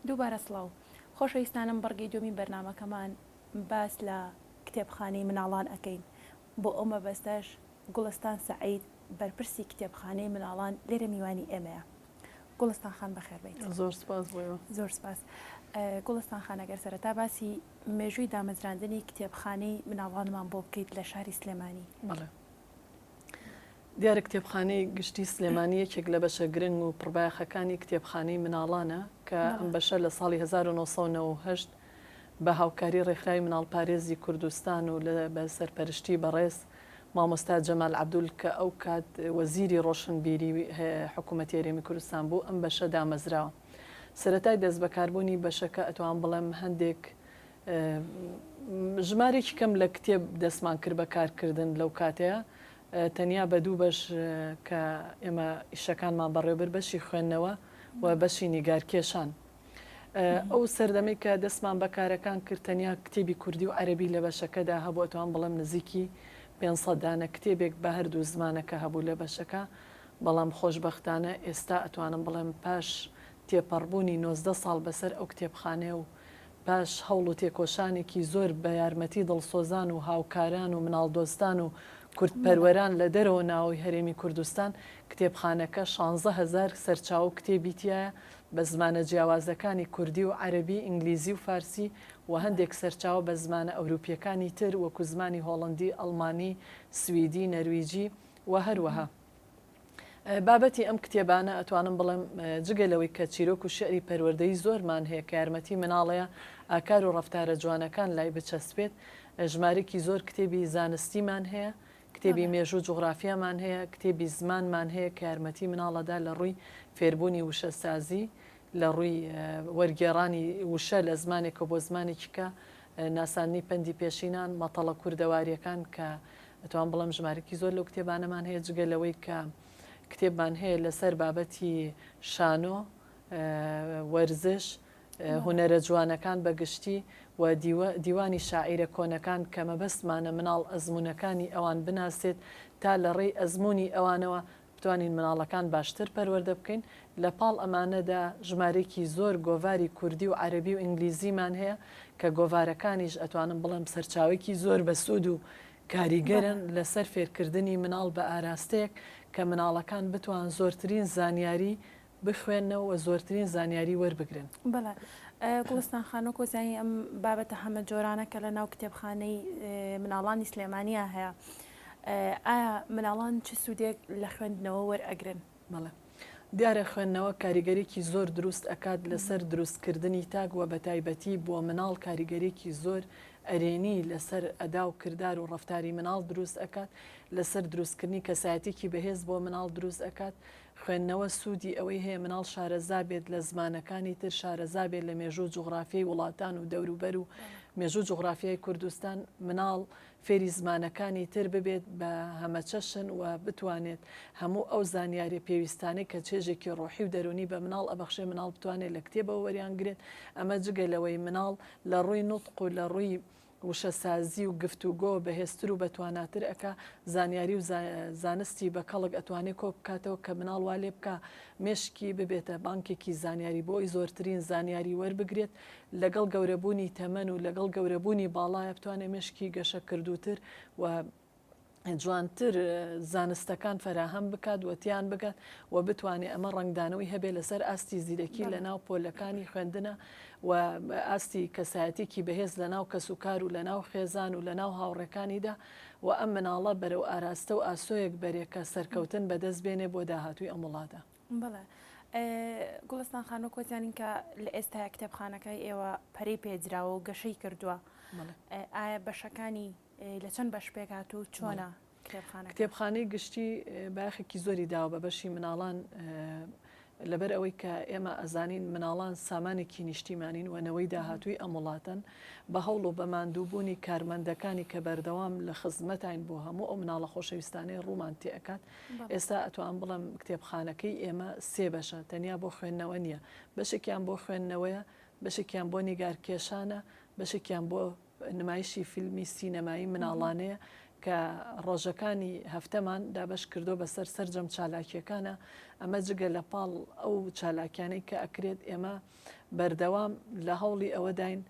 دووبارە سڵاو خۆشەویستانم بڕگەی دومی بەرنامەکەمان باس لە کتێبخانەی مناڵان ئەەکەین بۆ ئەو مەبەستەش گوڵستان سەعید بەرپرسی کتێبخانەی مناڵان لێرە میوانی ئێمەیە گوڵستان خان بەخێر بیت زۆر سپاس زۆر سپاس گوڵستان خان ئەگەر سەرەتا باسی مێژووی دامەزراندنی کتێبخانەی مناڵانمان بۆ بکەیت لە شاری سلێمانی بەڵێ دیارە کتێبخانەی گشتی سلێمانی یەکێک لە بەشە گرنگ و پڕبایەخەکانی کتێبخانەی مناڵانە کە ئەم بەشە لە ساڵی 1998 بە هاوکاری ڕێکخراوی مناڵپارێزی کوردستان و بە سەرپەرشتی بەڕێز مامۆستا جەمال عەبدول کە ئەو کات وەزیری ڕۆشنبیری حکوومەتی هەرێمی کوردستان بوو ئەم بەشە دامەزراوە سەرەتای دەست بەکاربوونی بەشەکە ئەتوان بڵێم هەندێک ژمارێکی کەم لە کتێب دەستمان کرد بە کارکردن لەو کاتەیە تەنیا بە 2 بەش کە ئێمە ئیشەکانمان بەڕێوەبەر بەشی خوێندنەوە و بەشی نیگارکێشان ئەو سەردەمەی کە دەستمان بەکارەکان کرد تەنیا کتێبی کوردی و عەرەبی لە بەشەکەدا هەبوو ئەتوان بڵێم نزیکی 500 دانە کتێبێک بە هەردوو زمانەکە هەبوو لە بەشەکە بەڵام خۆشببختانە ئێستا ئەتوانم بڵێم پاش تێپەڕبوونی 19 ساڵ بەسەر ئەو کتێبخانێ و پاش هەوڵ و تێکۆشانێکی زۆر بە یارمەتی دڵسۆزان و هاوکاران و مناڵدۆستان و کورتپەروەران لە دەرەوە ناوی هەرێمی کوردستان کتێبخانەکە 16,000 سەرچاو کتێبیتیایە بە زمانە جیاوازەکانی کوردی و عەربی ئینگلیزی و فارسی و هەندێک سەرچاوە بە زمانە ئەوروپیەکانی تر وەکو زمانی هۆڵندی ئەڵمانی سویدی نەرویجی و هەروەها. بابەتی ئەم کتێبانە ئەتوانم بڵێم جگەلەوەی کە چیرۆک و شعری پەروەردەی زۆرمان هەیە کە یارمەتی مناڵەیە ئاکار و ڕەفتارە جوانەکان لای بچەسپێت ژمارەی زۆر کتێبی زانستیمان هەیە کتێبی مێژوو جوغرافیامان هەیە کتێبی زمانمان هەیە کە یارمەتی مناڵەدا لە ڕووی فێربوونی وشەسازی لە ڕووی وەرگێڕانی وشە لە زمانێکە بۆ زمانێکی کە ناسانی پەندی پێشینان مەتەڵە کووردەواریەکان کە ئەتوان بڵم ژمارەی زۆر لەو کتێبانەمان هەیە جگەلەوەی کە کتێبمان هەیە لەسەر بابەتی شانۆ وەرزش هونەرە جوانەکان بەگشتی و دیوانی شاعیرە کۆنەکان کە مەبەستمانە مناڵ ئەزمونونەکانی ئەوان بناسێت تا لە ڕێی ئەزمموی ئەوانەوە بتوانین مناڵەکان باشتر پەروەردە بکەین لە پاڵ ئەمانەدا ژمارەی زۆر گۆڤاری کوردی و عەربی و ئینگلیزیمان هەیە کە گۆڤارەکانیش ئەتوانم بڵم سەرچاوێکی زۆر بەسوود و کاریگەرن لەسەر فێرکردنی مناڵ بە ئاراستەیەک کە مناڵەکان بتوان زۆرترین زانیاری بخوێنەوە و زۆرترین زانیاری وەربگرن. بەڵێ کوردستان خانۆ کۆزایی ئەم بابەتە هەمە جۆرانە کە لە ناو کتێبخانەی مناڵانی سلێمانیە هەیە ئایا مناڵان چ سوودێک لە خوێندنەوە وەرئەگرن؟ بەڵێ دیارە خوێندنەوە کاریگەرێکی زۆر دروست ئەکات لەسەر دروستکردنی تاک وە بە تایبەتی بۆ مناڵ کاریگەرێکی زۆر ئەرێنی لەسەر ئەدا و کردار و ڕەفتاری مناڵ دروست ئەکات لەسەر دروستکردنی کەسایەتێکی بەهێز بۆ مناڵ دروست ئەکات خوێندنەوە سوودی ئەوەی هەیە مناڵ شارەزا بێت لە زمانەکانی تر شارەزا بێت لە مێژوو جوغرافیای وڵاتان و دەوروبەر و مێژوو جوغرافیای کوردستان مناڵ فێری زمانەکانی تر ببێت بە هەمەچەشن و بتوانێت هەموو ئەو زانیاری پێویستانەی کە چێژێکی ڕۆحی و دەرونی بە مناڵ ئەبەخشێ مناڵ بتوانێت لە کتێبەوە وەریانگرێت ئەمە جگەلەوەی مناڵ لە ڕووی نوتق و لە ڕووی وشەسازی و گفتوگۆ بەهێزتر و بەتواناتر ئەکا زانیاری و زانستی بە کەڵک ئەتوانێت کۆ بکاتەوە کە مناڵ وا لێ بکە مێشکی ببێتە بانکێکی زانیاری بۆی زۆرترین زانیاری وەربگرێت لەگەڵ گەورەبوونی تەمەن و لەگەڵ گەورەبوونی باڵایە بتوانێت مێشکی گەشە کردوتر و جوانتر زانستەکان فەراهەم بکات وەتیان بگات و بتوانێت ئەمە ڕنگدانەوەی هەبێ لەسەر ئاستی زیرەکی لە ناو پۆلەکانی خوێندنە و ئاستی کەسایەتێکی بەهێز لە ناو کەسوکار و لە ناو خێزان و لە ناو هاوڕێکانیدا و ئەم مناڵە بەرەو ئاراستە و ئاسۆیەک بەرێکە سەرکەوتن بەدەست بێنێ بۆ داهاتووی ئەم وڵاتە. بڵێ گوڵستان خانۆ کۆتیانین کە لە ئێستا کتێبخانەکەی ئێوە پەرەی پێجراوە و گەشەی کردووە ئایا بەشەکانی لە چەند بەش پێکات و چۆنە کتێبخانەی گشتی باخێکی زۆری داوە بە بەشی مناڵان لەبەر ئەوەی کە ئێمە ئەزانین مناڵان سامانێکی نیشتیمانین وەنەوەی داهاتووی ئەم وڵاتن بە هەوڵ و بەماندووبوونی کارمەندەکانی کە بەردەوام لە خزمەتین بۆ هەموو ئەو مناڵە خۆشەویستانەی ڕوومان تێئەکات ئێستا ئەتوان بڵم کتێبخانەکەی ئێمە سێ بەشە تەنیا بۆ خوێندنەوە نییە بەشێکیان بۆ خوێندنەوەیە بەشێکیان بۆ نیگارکێشانە بەشێکیان بۆ نمایشی فیلمی سینەمایی مناڵانەیە کە ڕۆژەکانی هەفتەمان دابش کردو بەسەر سەررجەم چالاکیەکانە ئەمە جگە لە پاڵ ئەو چالاکیانەی کە ئەکرێت ئێمە بەردەوام لە هەوڵی ئەوەداین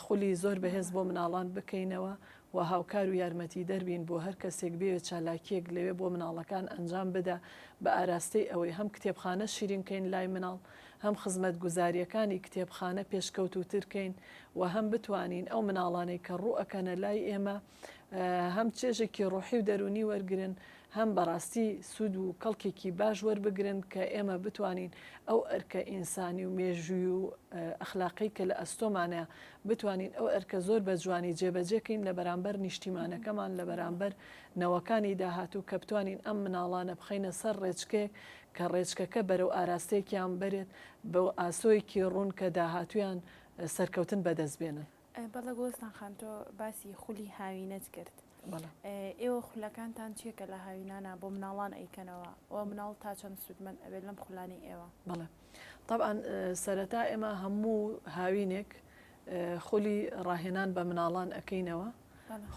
خولی زۆر بەهێز بۆ مناڵان بکەینەوە و هاوکار و یارمەتی دەربین بۆ هەر کەسێک بێ چالاکیەک لەوێ بۆ مناڵەکان ئەنجام بدە بە ئاراستەی ئەوەی هەم کتێبخانە شیرینکەین لای مناڵ هەم خزمەت گوزاریەکانی کتێبخانە پێشکەوتوترکەین و هەم بتوانین ئەو مناڵانەی کە ڕوئەکەنە لای ئێمە هەم چێژێکی ڕۆحی و دەرونی وەرگرن هەم بەڕاستی سوود و کەڵکێکی باش وەربگرن کە ئێمە بتوانین ئەو ئەرکە ئینسانی و مێژووی و ئەخلاقی کە لە ئەستۆمانە بتوانین ئەو ئەرکە زۆر بە جوانی جێبەجێکەین لە بەرامبەر نیشتیمانەکەمان لە بەرامبەر نەوەکانی داهاتوو کە بتوانین ئەم مناڵانە بخەینە سەر ڕێچکێک کە ڕێچکەکە بەرەو ئاراستەیەکیان بێت بەو ئاسۆیەکی ڕوون کە داهاتویان سەرکەوتن بەدەست بێنن. بەڵە گۆستان خانتۆ باسی خولی هاوینەت کرد. ئێوە خولەکانتان چیەکە لە هاوینانە بۆ مناڵان ئەیکەنەوە ئەوە مناڵ تا چەند سوودمەند ئەبێت لەم خولانی ئێوە؟ بەڵێ طبعاً سەرەتا ئێمە هەموو هاوینێک خولی ڕاهێنان بە مناڵان ئەەکەینەوە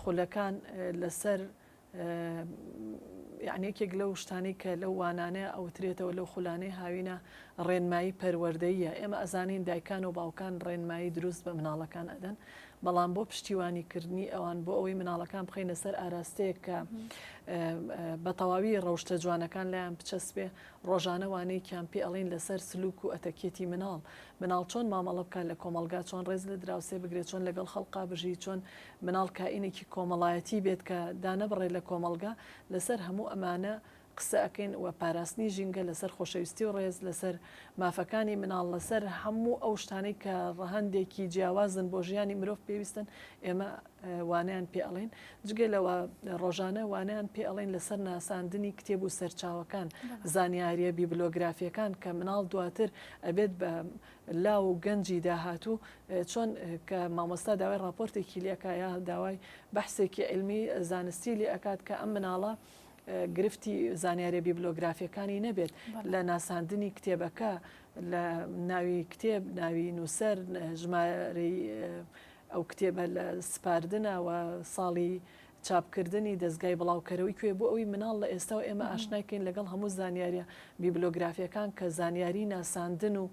خولەکان لەسەر یعنی یەکێک لەو شتانی کە لەو وانانەیە ئەوترێتەوە لەو خولانەی هاوینە ڕێنمایی پەروەردەیە. ئێمە ئەزانین دایکان و باوکان ڕێنمایی دروست بە مناڵەکان ئەدەن، بەڵام بۆ پشتیوانیکردنی ئەوان بۆ ئەوەی مناڵەکان بخینە سەر ئاراستەیە کە بە تەواوی ڕەوشتە جوانەکان لایەن بچەسبێ، ڕۆژانە وانەی کیامپی ئەڵین لەسەر سلوک و ئەتەکێتی مناڵ چۆن مامەڵە بکات لە کۆمەلگا، چۆن ڕێز لە دراوسێ بگرێت، چۆن لەگەڵ خەڵقا بژی، چۆن مناڵ کائینێکی کۆمەڵایەتی بێت کە دانەبڕێت لە کۆمەلگا. لەسەر هەموو ئەمانە قسە ئەەکەین و پاراستنی ژینگە لەسەر خۆشەویستی و ڕێز، لەسەر مافەکانی مناڵ، لەسەر هەموو ئەو شتانەی کە ڕەهەندێکی جیاوازن بۆ ژیانی مرۆڤ پێویستن ئێمە وانیان پێ ئەڵێن. جگە لەوە ڕۆژانە وانیان پێ ئەڵێن لەسەر ناساندنی کتێب و سەرچاوەکان، زانیاریە بیبلۆگرافیەکان کە مناڵ دواتر ئەبێت بە لا و گەنجی داهاتوو، چۆن کە مامۆستا داوای راپۆرتێکی لێکە یا داوای بەحسێکی علمی زانستی لێ ئەکات کە ئەم مناڵە گرفتی زانیاریە بیبلۆگرافیەکانی نەبێت لە ناساندنی کتێبەکە، لە ناوی کتێب، ناوی نووسەر، ژمارەی ئەو کتێبە لە سپاردنەوە، ساڵی چاپکردنی دەستگای بڵاوکەرەوەی کوێ بۆ ئەوی مناڵ لە ئێستا و ئێمە ئاشنایکەین لەگەڵ هەموو زانیاریە بیبلۆگرافیەکان کە زانیاری ناساندن و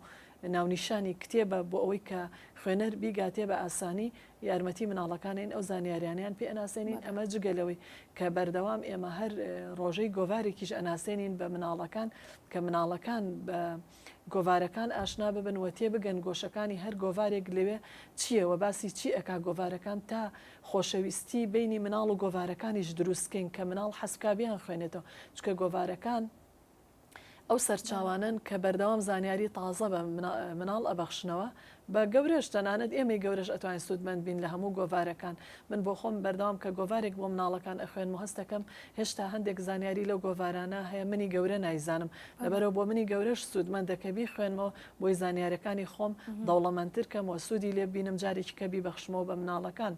ناونیشانی کتێبە بۆ ئەوەی کە خوێنەر بیگاتێ بە ئاسانی یارمەتی مناڵەکانین ئەو زانیاریانیان پێ ئەناسێنین. ئەمە جگەلەوەی کە بەردەوام ئێمە هەر ڕۆژەی گۆڤارێکیش ئەناسێنین بە مناڵەکان کە مناڵەکان بە گۆڤارەکان ئاشنا ببن و تێ بگەن گۆشەکانی هەر گۆڤارێک لەوێ چییەوە، باسی چی ئەکا گۆڤارەکان، تا خۆشەویستی بینی مناڵ و گۆڤارەکانیش دروستکەین کە مناڵ حەسکابیان خوێنێتەوە، چکە گۆڤارەکان ئەو سەرچاوانن کە بەردەوام زانیاری تازە بە مناڵ ئەبەخشنەوە بە گەورەش تەنانەت ئێمەی گەورەش ئەتوانین سوودمەند بین لە هەموو گۆڤارەکان. من بۆ خۆم بەردەوام کە گۆڤارێک بۆ مناڵەکان ئەخوێن و هەستەکەم هێشتا هەندێک زانیاری لەو گۆڤارانە هەیە منی گەورە نایزانم، لەبەرەوە بۆ منی گەورەش سوودمەندەکەبی خوێنمەوە بۆی زانیارەکانی خۆم دەوڵەمەندتر کەم و سوودی لێ بینم جارێکی کەبی بەخشمەوە بە مناڵەکان.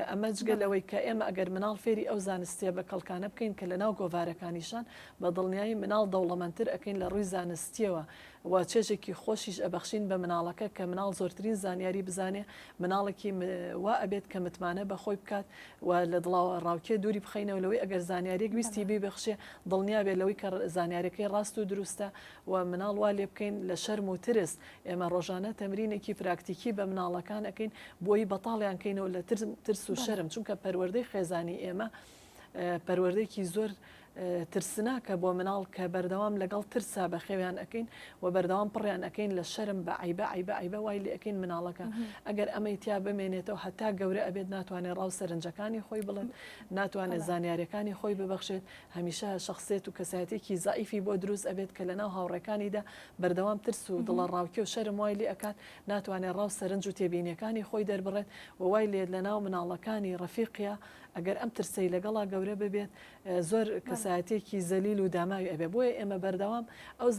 ئەمە جگە لەوەی کە ئێمە ئەگەر مناڵ فێری ئەو زانستیە بە کەڵکانە بکەین کە لە ناو گۆڤارەکانیشان بە دڵنیایی مناڵ دەوڵەمەندتر ئەەکەین لە ڕووی زانستیەوە و چێژێکی خۆشیش ئەبەخشین بە مناڵەکە کە مناڵ زۆرترین زانیاری بزانێ، مناڵێکی وا ئەبێت کە متمانە بەخۆی بکات و لە دڵاوە ڕاوکێ دووری بخینەوە لەوەی ئەگەر زانیارێک ویستی ببەخشێ دڵنیا بێت لەوەی کە زانیارەکەی ڕاست و دروستە و مناڵ وا لێ بکەین لە شەرم و ترس. ئێمە ڕۆژانە تەمرینێکی پراکتیکی بە مناڵەکان ئەەکەین بۆی بەتاڵیان کەینەوە لە ترس و شەرم، چونکە پەروەردەی خێزانی ئێمە پەروەردەیەکی زۆر ترسناکە بۆ مناڵ کە بەردەوام لەگەڵ ترسا بە خێویان ئەەکەین و بەردەوام پڕیان ئەەکەین لە شەرم بە عیبە وای لێ ئەەکەین مناڵەکە. ئەگەر ئەمەی تیا بمێنێتەوە هەتا گەورە ئەبێت ناتوانێت ڕاو سەرنجەکانی خۆی بڵێت، ناتوانێت زانیاریەکانی خۆی ببەخشێت، هەمیشە شخصێت و کەسایەتێکی زائیفی بۆ دروست ئەبێت کە لە ناو هاوڕێکانیدا بەردەوام ترس و دڵە ڕاوکێ و شەرم وای لێ ئەکات، ناتوانێت ڕاو سەرنج و تێبینیەکانی خۆی دەربڕێت و وای لێت لە ناو مناڵەکانی ڕەفیقیا ئەگەر ئەم ترسەی لەگەڵا گەورە ببێت زۆر کەسایەتێکی زەلیل و داماوی ئەبێ. بۆیە ئێمە بەردەوام ئەو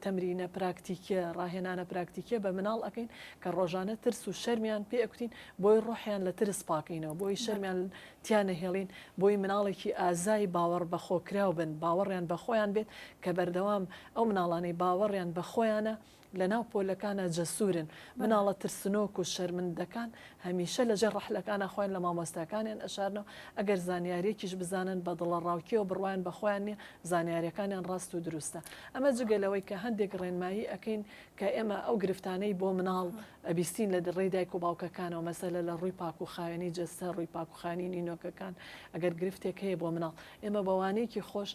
تەمرینە پراکتیکە ڕاهێنانە پراکتیکە بە مناڵ ئەەکەین کە ڕۆژانە ترس و شەرمیان پێ ئەکوتین بۆی ڕۆحیان لە ترس پاکەینەوە، بۆی شەرمیان تیانە هێڵین، بۆی مناڵێکی ئازای باوەڕ بەخۆکراو بن، باوەڕیان بەخۆیان بێت کە بەردەوام ئەو مناڵانەی باوەڕیان بەخۆیانە لە ناو پۆلەکانە جەسوورن. مناڵە ترسنۆک و شەرمندەکان هەمیشە لەژێر ڕەحلەکانە خۆیان لە مامۆستاکانیان ئەشارنەوە ئەگەر زانیارێکیش بزانن بە دڵە ڕاوکێ و بڕوایان بەخۆیان نیە زانیاریەکانیان ڕاست و دروستە. ئەمە جگەلەوەی کە هەندێک ڕێنمایی ئەەکەین کە ئێمە ئەو گرفتانەی بۆ مناڵ ئەبیستین لە دڕێی دایک و باوکەکانەوە، مەسەلە لە ڕووی پاک و خاوێنی جەستە، ڕووی پاک و خاوێنی نینۆکەکان ئەگەر گرفتێک هەیە بۆ مناڵ ئێمە بەوانەیەکی خۆش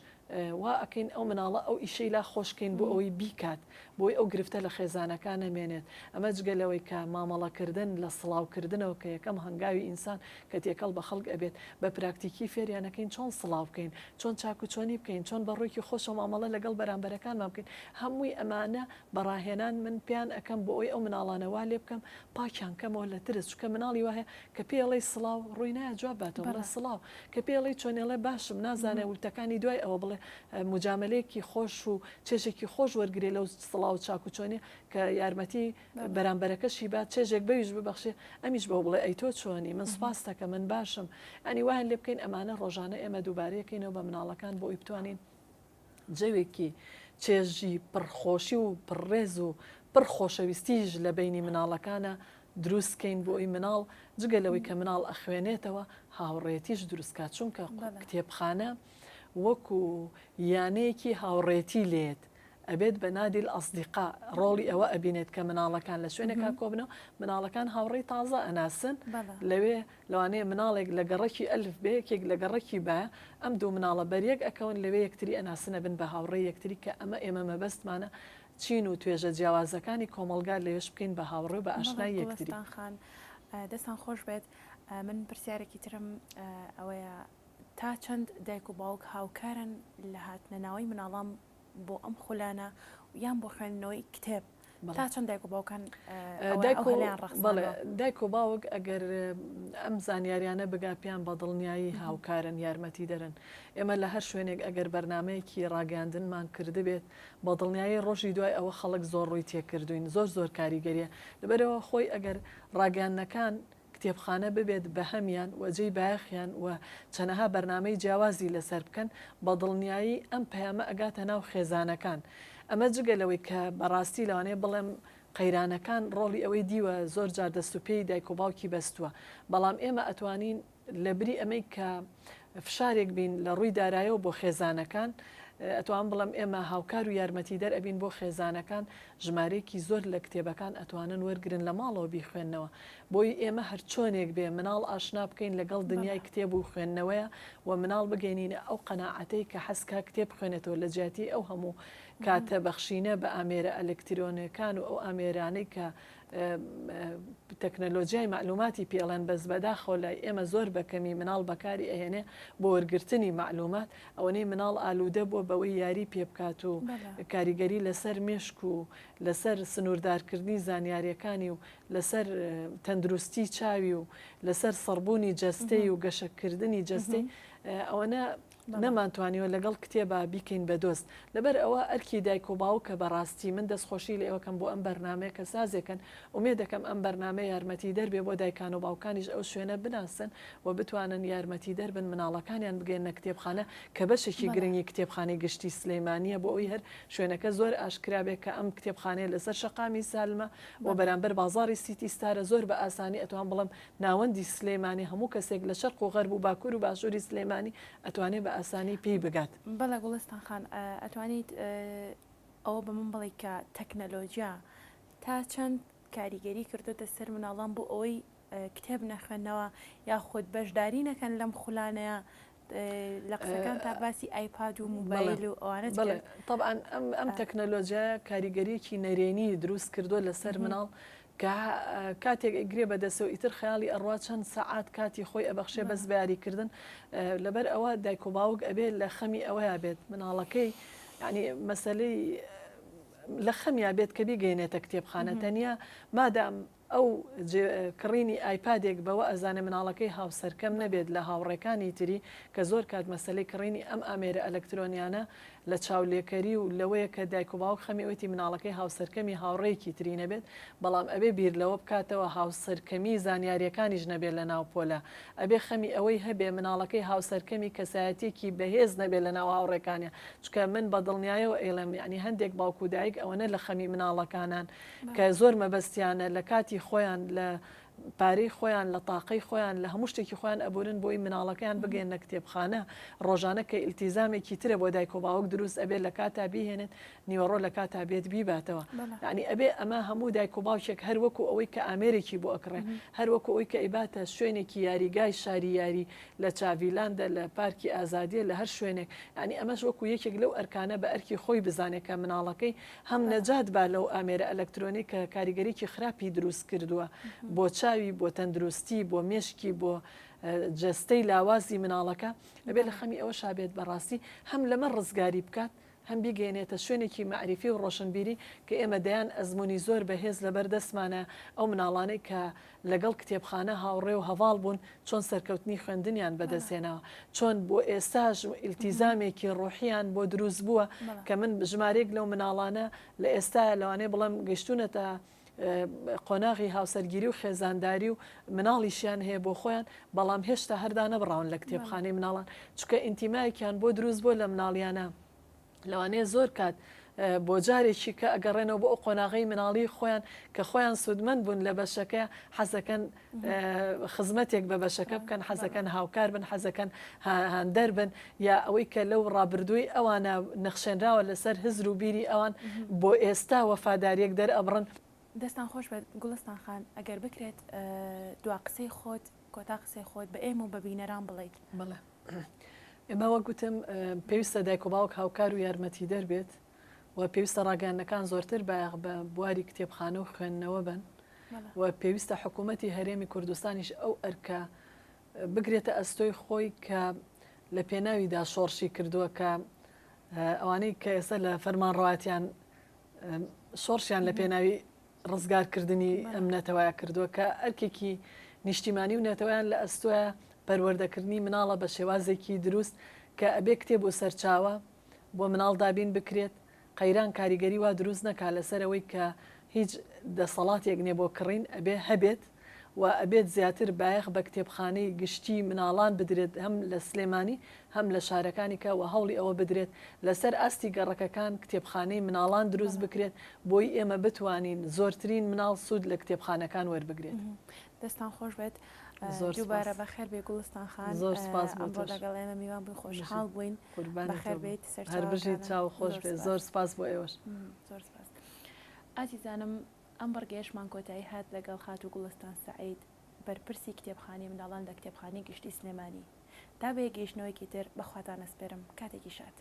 وا ئەەکەین ئەو مناڵە ئەو ئیشەی لا خۆشکەین بۆ ئەوەی بیکات، بۆی ئەو گرفتە لە خێزانەکان نەمێنێت. ئەمە جگەلەوەی کە مامەڵەکردن لە سڵاوکردنەوە کە یەکەم هەنگاوی ئینسان کە تێکەڵ بە خەڵک ئەبێت بە پراکتیکی فێریانەکەین چۆن سڵاو بکەین، چۆن چاکوچۆنی بکەین، چۆن بەڕوویکی خۆشە مامەڵە لەگەڵ بەرامبەرەکانمان بکەین. هەمووی ئەمانە بەڕاهێنان من پیان ئەەکەم بۆ ئەوی ئەو مناڵانەوا لێ بکەم پاکیان کەمەوە لە ترس، چکە مناڵی وایە کە پێڵی سڵاو ڕووی نایە جواب باتەوە بڵێ سڵاو، کە پێڵی چۆنێڵێ باشم نازانێ وتەکانی دوای ئەوە بڵێ مجاملەیەکی خۆش و چێژێکی خۆش وەرگێ لەو سڵاو چاکوچۆنی کە یارمەتی بەرامبەرەکەشی بات چێژێک بەویش ببەخشێ ئەمیش بەو بڵێ ئەی تۆ چۆنی من سپاس دەکەم من باشم. ئەنی وایان لێ بکەین ئەمانە ڕۆژانە ئێمە دووبارەیەکەینەوە بە مناڵەکان بۆ ئەوی بتوانین جەوێکی چێژی پڕخۆشی و پڕڕێز و پڕخۆشەویستیش لە بینی مناڵەکانە دروستکەین بۆی مناڵ جگەلەوەی کە مناڵ ئەخوێنێتەوە هاوڕێتیش دروستکات چونکە کتێبخانە وەکو یانەیەکی هاوڕێتی لێت ئەبێت بە نادیل ئەسدیقا ڕۆڵی ئەوە ئەبینێت کە مناڵەکان لە شوێنێکا کۆبنەوە مناڵەکان هاوڕێی تازە ئەناسن لەوێ لەوانەیە مناڵێک لە گەڕەکی ئەلف بێ یەکێک لە گەڕەکی بە ئەم دوو مناڵە بەریەک ئەکەون لەوێ یەکتری ئەناسنە بن بە هاوڕێی یەکتری کە ئێمە مەبەستمانە چین و توێژە جیاوازەکانی کۆمەلگار لەوێش بکەین بە هاوڕێ بە ئاشنای یەکتری. دەستان خۆش بێت من پرسیارێکی ترم ئەوەیە تا چەند دایک و باوک هاوکارن لە هاتنەناوی مناڵام بۆ ئەم خولانە یان بۆ خوێندنەوەی کتێب تا چەند دایک و باوکان دایک و باوک ئەگەر ئەم زانیاریانە بگاپیان بە دڵنیایی هاوکارن یارمەتی دەرن ئێمە لە هەر شوێنێک ئەگەر بەرنمەیەکی ڕاگەاندنمان کرد بێت بە دڵنیایی ڕۆژی دوای ئەوە خەڵک زۆر ڕووی تێکردوین زۆر کاریگەریە لەبەرەوە خۆی ئەگەر ڕاگەاندنەکان کتێبخانە ببێت بە هەمیان وەجێی بایەخیان و چەنەها بەرنمەی جیاوازی لەسەر بکەن بە دڵنیایی ئەم پەیامە ئەگاتە ناو خێزانەکان ئەمە جگەلەوەی کە بەڕاستی لەوانەیە بڵێم قەیرانەکان ڕۆڵی ئەوەی دیوە زۆر جار دەست و پێی دایک و باوکی بەستووە بەڵام ئێمە ئەتوانین لەبری ئەمەی کە فشارێک بین لە ڕووی دارایەوە بۆ خێزانەکان ئەتوان بڵم ئێمە هاوکار و یارمەتی دەر ئەبین بۆ خێزانەکان ژمارەیەکی زۆر لە کتێبەکان ئەتوانن وەرگرن لە ماڵەوە بیخوێندنەوە بۆی ئێمە هەر چۆنێک بێ مناڵ ئاشنا بکەین لەگەڵ دنیای کتێب و خوێندنەوەیە و مناڵ بگەینینە ئەو قەناعەتەی کە حەسکا کتێب خوێنێتەوە لە جیاتی ئەو هەموو کاتە بەخشینە بە ئامێرە ئەلکترۆنەکان و ئەو ئامێرانەی کە تەکنەلۆژیای معلوماتی پێڵێن بەس بەداخۆ لای ئێمە زۆر بەکەمی مناڵ بەکاری ئەهێنێ بۆ وەرگرتنی معلومات ئەوەنەی مناڵ ئالوودە بووە بەوەی یاری پێ بکات و کاریگەری لەسەر مێشک و لەسەر سنووردارکردنی زانیاریەکانی و لەسەر تەندروستی چاوی و لەسەر سەربوونی جەستەی و گەشەکردنی جەستەی ئەوەنە نەمانتوانیوە لەگەڵ کتێبە بیکەین بە دۆست لەبەر ئەوە ئەرکی دایک و باو کە بەڕاستی من دەستخۆشی لە ئێوەکەم بۆ ئەم بەرنمەیە کە سازێکن ومێ دەکەم ئەم بەرنمە یارمەتی دەربێ بۆ دایکان و باوکانیش ئەو شوێنە بناسن و بتوانن یارمەتی دەربن مناڵەکانیان بگەێنە کتێبخانە کە بەشێکی گرنگی کتێبخانەی گشتی سلەیمانیە بۆ ئەوی هەر شوێنەکە زۆر ئاشکرابێت کە ئەم کتێبخانەیە لەسەر شەقامی سالمە و بەرامبەر بازاری سیتی ستارە زۆر بە ئاسانی ئەتوان بڵم ناوەندی سلەیمانی هەموو کەسێک لە شەرق و غەرب و باکوور و باشووری سلەیمانی ئەتوانێت بە ئاسانی پێی بگات. بەڵێ گوڵستان خان ئەتوانیت ئەوە بە من بڵێ کە تەکنەلۆژیا تا چەند کاریگەری کردوتە سەر مناڵان بۆ ئەوەی کتێب نەخوێنەوە یاخود بەشداری نەکەن لەم خولانەیە لە قسەکان تا باسی ئایپاد و موبایل و ئەوانە طبعا ئەم تەکنەلۆژیا کاریگەریەکی نەرێنی دروست کردو لەسەر مناڵ کە کاتێک ئەگرێ بەدەسەوە ئیتر خەیاڵی ئەڕوا چەند سەعات کاتی خۆی ئەبەخشێ بەس بەیاریکردن لەبەر ئەوە دایک و باوک ئەبێت لە خەمی ئەوەیە بێت مناڵەکەی ینی مەسلەی لە خەمیا بێت کە بیگەێنێتە کتێبخانە تەنیا مادام ئەو کڕینی ئایپادێک بەوە ئەزانە مناڵەکەی هاوسەرکەم نەبێت لە هاوڕێکانی تری کە زۆر کات مەسلەی کڕینی ئەم ئامێرە ئەلکترۆنیانە لە چاولێکەری و لەوەیە کە دایک و باوک خەمیەوەی مناڵەکەی هاوسەرکەمی هاوڕێکی تری نەبێت بەڵام ئەبێ بیر لەوە بکاتەوە هاوسەرکەمی زانیاریەکانیش نەبێت لە ناوپۆلە ئەبێ خەمی ئەوەی هەبێ مناڵەکەی هاوسەرکەمی کەسایەتێکی بەهێز نەبێت لە ناو هاوڕێکانە چکە من بە دڵنیایەوە ئێڵم ینی هەندێک باوک و دایک ئەوەنە لە خەمی مناڵەکانان کە زۆر مەبەستیانە لە کاتی خۆیان لە پارەی خۆیان لە تاقەی خۆیان لە هەموو شتێکی خۆیان ئەبورن بۆی مناڵەکەیان بگەێنە کتێبخانە ڕۆژانە کە ئیلتیزامێکی ترە بۆ دایک و باوک دروست ئەبێت لە کاتا بیهێنێت نیوەڕۆ لە کاتا بێت بیباتەوە یعنی ئەبێ ئەمە هەموو دایک و باوکێک هەر وەکو ئەوەی کە ئامێرێکی بۆ ئەکڕێ هەر وەکو ئەوی کە ئیباتە شوێنێکی یاریگای شاری یاری لە چاڤیلاندا لە پارکی ئازادیە لە هەر شوێنێک ینی ئەمەش وەکو یەکێک لەو ئەرکانە بە ئەرکی خۆی بزانێت کە مناڵەکەی هەم نەجات با لەو ئامێرە ئەلکترۆنی کە کاریگەریکی خراپی دروست کردووە بۆ چاوی بۆ تەندروستی بۆ مێشکی بۆ جەستەی لاوازی مناڵەکە ئەبێ لە خەمی ئەوە شابێت بەڕاستی هەم لەمە ڕزگاری بکات هەم بیگەێنێتە شوێنێکی معریفی و ڕۆشنبیری کە ئێمە دەیان ئەزمموی زۆر بەهێز لەبەر دەستمانە ئەو مناڵانەی کە لەگەڵ کتێبخانە هاوڕێ و هەواڵ بوون چۆن سەرکەوتنی خوێندنیان بەدەستێنەوە چۆن بۆ ئێستاژ ئیلتیزامێکی ڕۆحیان بۆ دروست بووە کە من ژمارێک لەو مناڵانە لە ئێستا لەوانەیە بڵم گەشتونەتە قۆناغی هاوسەرگیری و خێزانداری و مناڵیشیان هەیە بۆ خۆیان بەڵام هێشتا هەردا نەبڕاون لە کتێبخانەی مناڵان چکە ئینتیمایەکیان بۆ دروست بۆ لە مناڵیانە لەوانەیە زۆر کات بۆ جارێکی کە ئەگەڕێنەوە بۆ ئەو قۆناغی مناڵی خۆیان کە خۆیان سوودمەند بوون لە بەشەکە حەزەکەن خزمەتێک بە بەشەکە بکەن حەزەکەن هاوکار بن حەزەکەن هەندەر بن یا ئەوەی کە لەو ڕابردووی ئەوانە نەخشێنراوە لەسەر هزر و بیری ئەوان بۆ ئێستا وەفاداریەک دەرئەبڕن. دەستان خۆش بە گوڵستان خان ئەگەر بکرێت دوا قسەی خۆت کۆتا قسەی خۆت بە ئێمە و بە بینەران بڵیت. بڵێ ئێمە وەگوتم پێویستە دایک و باوک هاوکار و یارمەتی دەربێت و پێویستە ڕاگەیاندەکان زۆرتر بایەغ بە بواری کتێبخانە و خوێندنەوە بن و پێویستە حکوومەتی هەرێمی کوردستانیش ئەو ئەرکە بگرێتە ئەستۆی خۆی کە لە پێناویدا شۆڕشی کردووە کە ئەوانەی کە ئێستا لە فەرمانڕەواتیان شۆڕشیان لە پێناوی ڕزگارکردنی ئەم نەتەوایە کردووە کە ئەرکێکی نیشتیمانی و نێتەوەیان لە ئەستۆە پەروەردەکردنی مناڵە بە شێوازێکی دروست کە ئەبێ کتێب و سەرچاوە بۆ مناڵ دابین بکرێت قەیران کاریگەری وا دروست نەکا لەسەرەوەی کە هیچ دەسەڵاتێک نییە بۆ کڕین ئەبێ هەبێت و ئەبێت زیاتر بایەخ بە کتێبخانەی گشتی مناڵان بدرێت هەم لە سلێمانی هەم لە شارەکانی کە و هەوڵی ئەوە بدرێت لەسەر ئاستی گەڕەکەکان کتێبخانەی مناڵان دروست بکرێت بۆی ئێمە بتوانین زۆرترین مناڵ سوود لە کتێبخانەکان وەربگرێت. دەستان خۆش بێت دووبارە بەخێر بێ گوڵستان خان زۆر سپاس بۆ لەگەڵ ئێمە میوان بووین خۆشحاڵ بووین بەخێر بێت هەربژیت چاو خۆش بێت زۆر سپاس بۆ ئێوەش. زۆر سپاس. ئازیزانم ئەم بەرگێشمان کۆتایی هات لەگەڵ خات و گوڵستان سەعید بەرپرسی کتێبخانەی منداڵان لە کتێبخانەی گشتی سلێمانی تا بە گەیشتنەوەیکی تر بەخواتان ئەسپێرم کاتێکی شات.